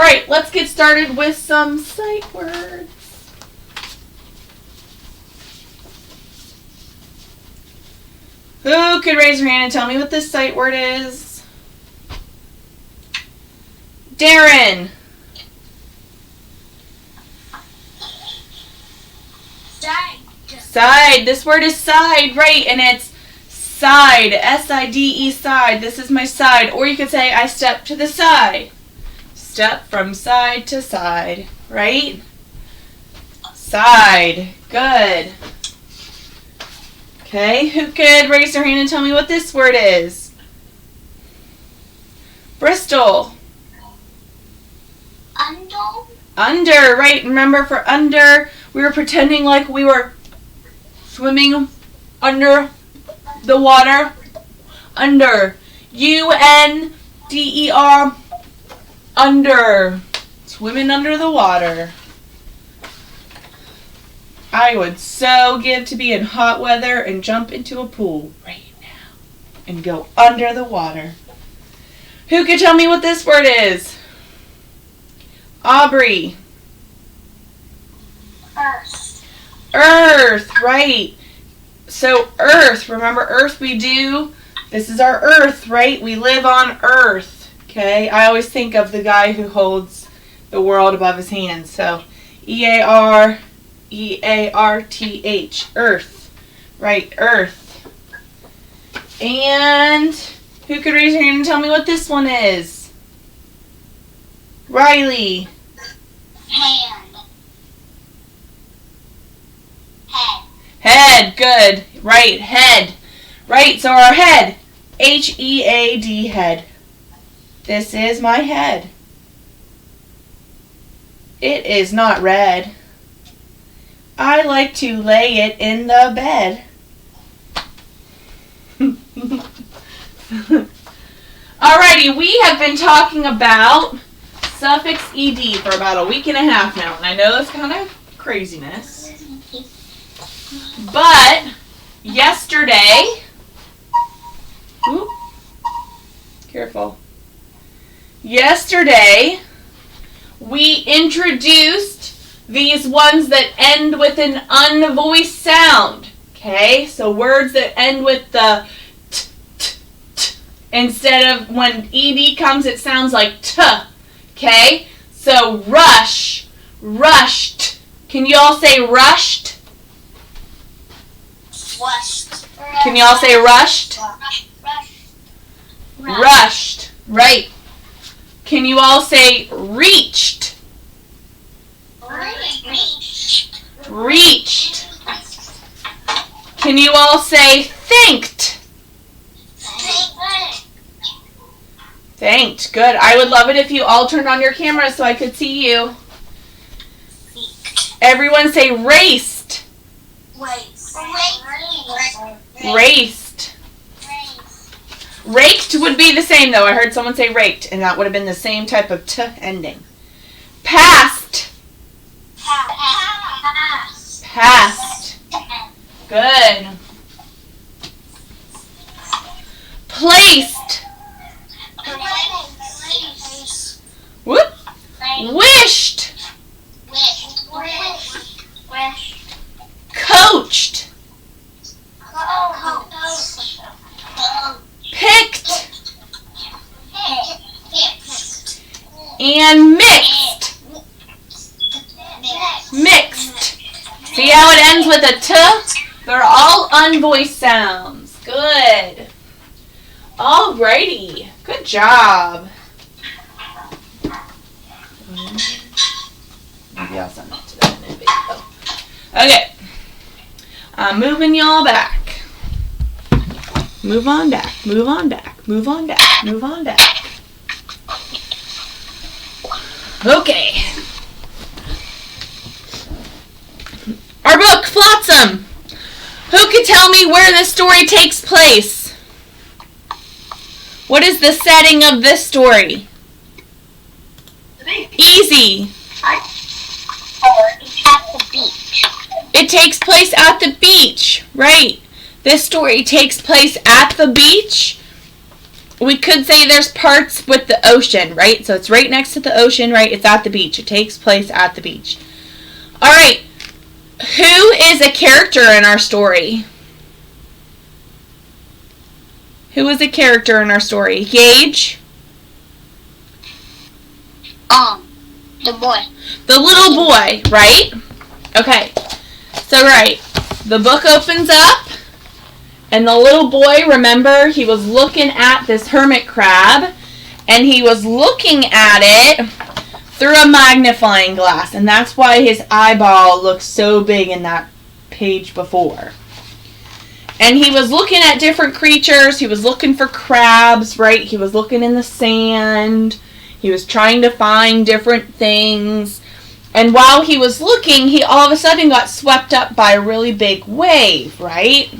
right, let's get started with some sight words. Who could raise your hand and tell me what this sight word is? Darren. Side. Side. This word is side, right? And it's side. S-I-D-E, side. This is my side. Or you could say, I step to the side. Step from side to side, right? Side. Good. Okay, who could raise their hand and tell me what this word is? Bristol. Under. Under, right? Remember for under, we were pretending like we were swimming under the water. Under. U-N-D-E-R. Under. Swimming under the water. I would so give to be in hot weather and jump into a pool right now and go under the water. Who could tell me what this word is? Aubrey. Earth. Earth, right. So earth, remember earth we do, this is our earth, right? We live on earth, okay? I always think of the guy who holds the world above his hands. So E-A-R-T-H, earth, right, earth. And who could raise your hand and tell me what this one is? Riley. Hand. Head. Head, good. Right, head. Right, so our head. H-E-A-D, head. This is my head. It is not red. I like to lay it in the bed. Alrighty, we have been talking about suffix ed for about a week and a half now, and I know that's kind of craziness. But yesterday, whoop, careful. Yesterday, we introduced these ones that end with an unvoiced sound. Okay, so words that end with the t, t, t. Instead of when ed comes, it sounds like t. Okay, so rush, rushed. Can you all say rushed? Rushed. Can you all say rushed? Rushed. Right. Can you all say reached? Reached. Reached. Can you all say thanked? Thanked. Good. I would love it if you all turned on your camera so I could see you. Everyone say raced. Raced. Raked would be the same though. I heard someone say raked, and that would have been the same type of t ending. Passed. Passed. Good. Placed. Whoop. Wished. Coached. Picked. And mixed. Mixed. See how it ends with a t? They're all unvoiced sounds. Good. Alrighty. Good job. Maybe I'll send that to them in a video. Okay. I'm moving y'all back. Move on back. Move on back. Move on back. Move on back. Okay. Our book, Flotsam. Who could tell me where this story takes place? What is the setting of this story? Easy. At the beach. It takes place at the beach, right? This story takes place at the beach. we could say there's parts with the ocean, right? So it's right next to the ocean, right? It's at the beach. It takes place at the beach. All right. Who is a character in our story? Who is a character in our story? Gage? The boy. The little boy, right? Okay. So, right. The book opens up. And the little boy, remember, he was looking at this hermit crab, and he was looking at it through a magnifying glass, and that's why his eyeball looks so big in that page before. And he was looking at different creatures. He was looking for crabs, right? He was looking in the sand. He was trying to find different things. And while he was looking, he all of a sudden got swept up by a really big wave, right?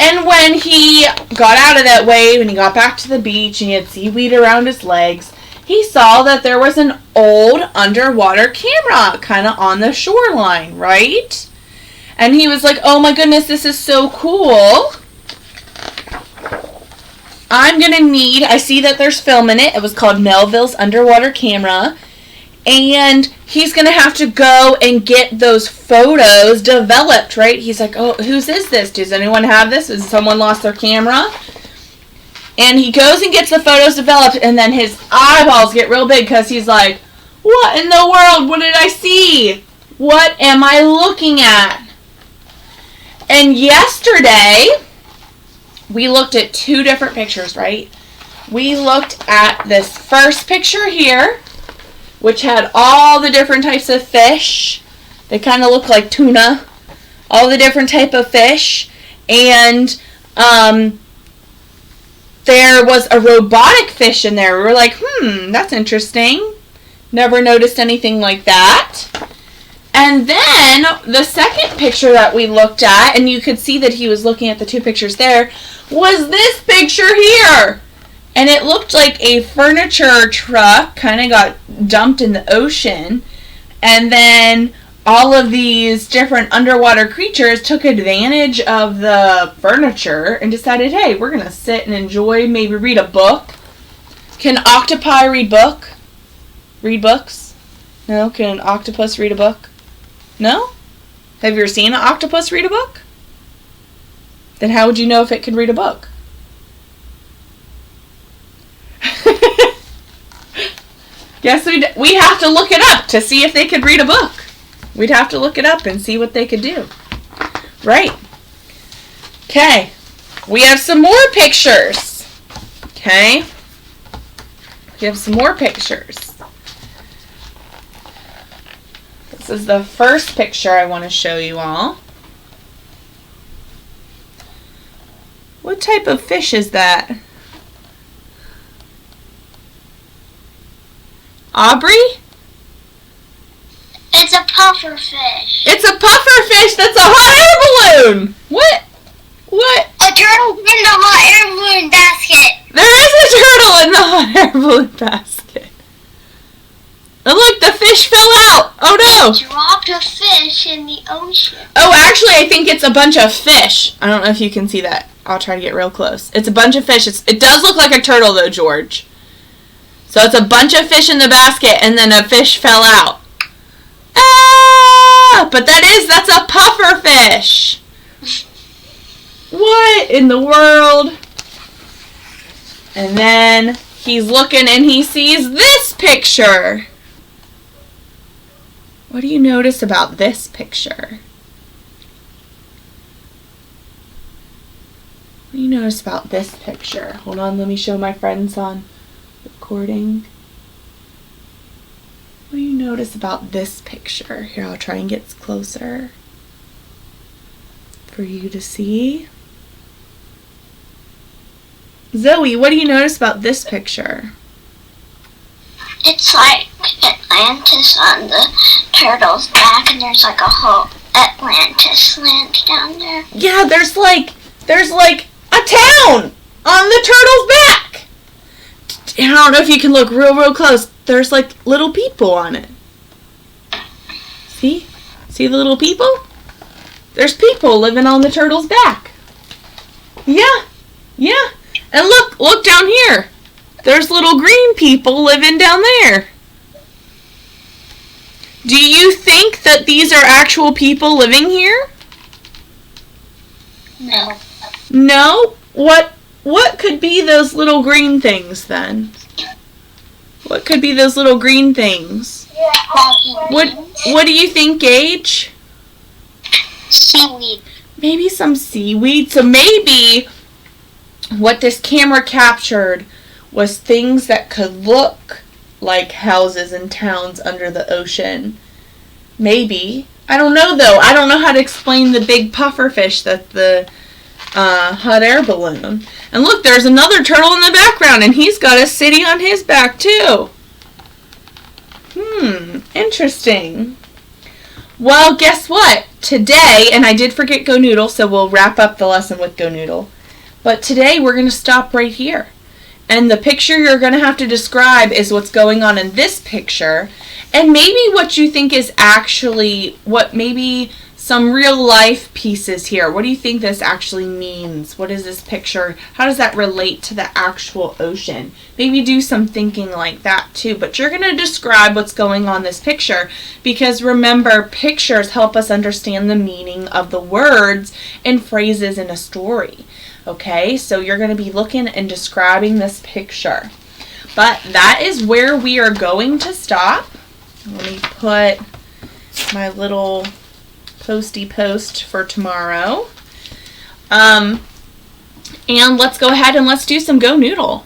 And when he got out of that wave and he got back to the beach and he had seaweed around his legs, he saw that there was an old underwater camera kind of on the shoreline, right? And he was like, oh my goodness, this is so cool. I'm going to need, I see that there's film in it. It was called Melville's Underwater Camera. And he's going to have to go and get those photos developed, right? He's like, oh, whose is this? Does anyone have this? Has someone lost their camera? And he goes and gets the photos developed, and then his eyeballs get real big because he's like, what in the world? What did I see? What am I looking at? And yesterday, we looked at two different pictures, right? We looked at this first picture here, which had all the different types of fish. They kind of look like tuna. All the different type of fish. And there was a robotic fish in there. We were like, that's interesting. Never noticed anything like that. And then the second picture that we looked at, and you could see that he was looking at the two pictures there, was this picture here. And it looked like a furniture truck kind of got dumped in the ocean. And then all of these different underwater creatures took advantage of the furniture and decided, hey, we're going to sit and enjoy, maybe read a book. Can octopi read books? No? Can an octopus read a book? No? Have you ever seen an octopus read a book? Then how would you know if it could read a book? Yes, we'd have to look it up to see if they could read a book. We'd have to look it up and see what they could do. Right. Okay. We have some more pictures. Okay. We have some more pictures. This is the first picture I want to show you all. What type of fish is that? Aubrey? It's a puffer fish. It's a puffer fish that's a hot air balloon. What? A turtle in the hot air balloon basket. There is a turtle in the hot air balloon basket. And look, the fish fell out. Oh no. Dropped a fish in the ocean. Oh, actually, I think it's a bunch of fish. I don't know if you can see that. I'll try to get real close. It's a bunch of fish. It does look like a turtle though, George. So it's a bunch of fish in the basket, and then a fish fell out. Ah! But that's a puffer fish. What in the world? And then he's looking and he sees this picture. What do you notice about this picture? What do you notice about this picture? Hold on, let me show my friends on recording. What do you notice about this picture? Here, I'll try and get closer for you to see. Zoe, what do you notice about this picture? It's like Atlantis on the turtle's back, and there's like a whole Atlantis land down there. Yeah, there's like a town on the turtle's back. I don't know if you can look real close. There's like little people on it. See? See the little people? There's people living on the turtle's back. Yeah. And look down here. There's little green people living down there. Do you think that these are actual people living here? No. No? What could be those little green things then? What could be those little green things? What do you think, Gage? Seaweed. Maybe some seaweed. So maybe what this camera captured was things that could look like houses and towns under the ocean. Maybe. I don't know though. I don't know how to explain the big pufferfish that's the hot air balloon. And look, there's another turtle in the background and he's got a city on his back too. Interesting. Well, guess what? Today, and I did forget Go Noodle, so we'll wrap up the lesson with Go Noodle. But today we're going to stop right here. And the picture you're going to have to describe is what's going on in this picture. And maybe what you think is actually, maybe some real life pieces here. What do you think this actually means? What is this picture? How does that relate to the actual ocean? Maybe do some thinking like that too. But you're going to describe what's going on in this picture because remember, pictures help us understand the meaning of the words and phrases in a story. Okay, so you're going to be looking and describing this picture. But that is where we are going to stop. Let me put my little posty post for tomorrow. And let's go ahead and let's do some Go Noodle.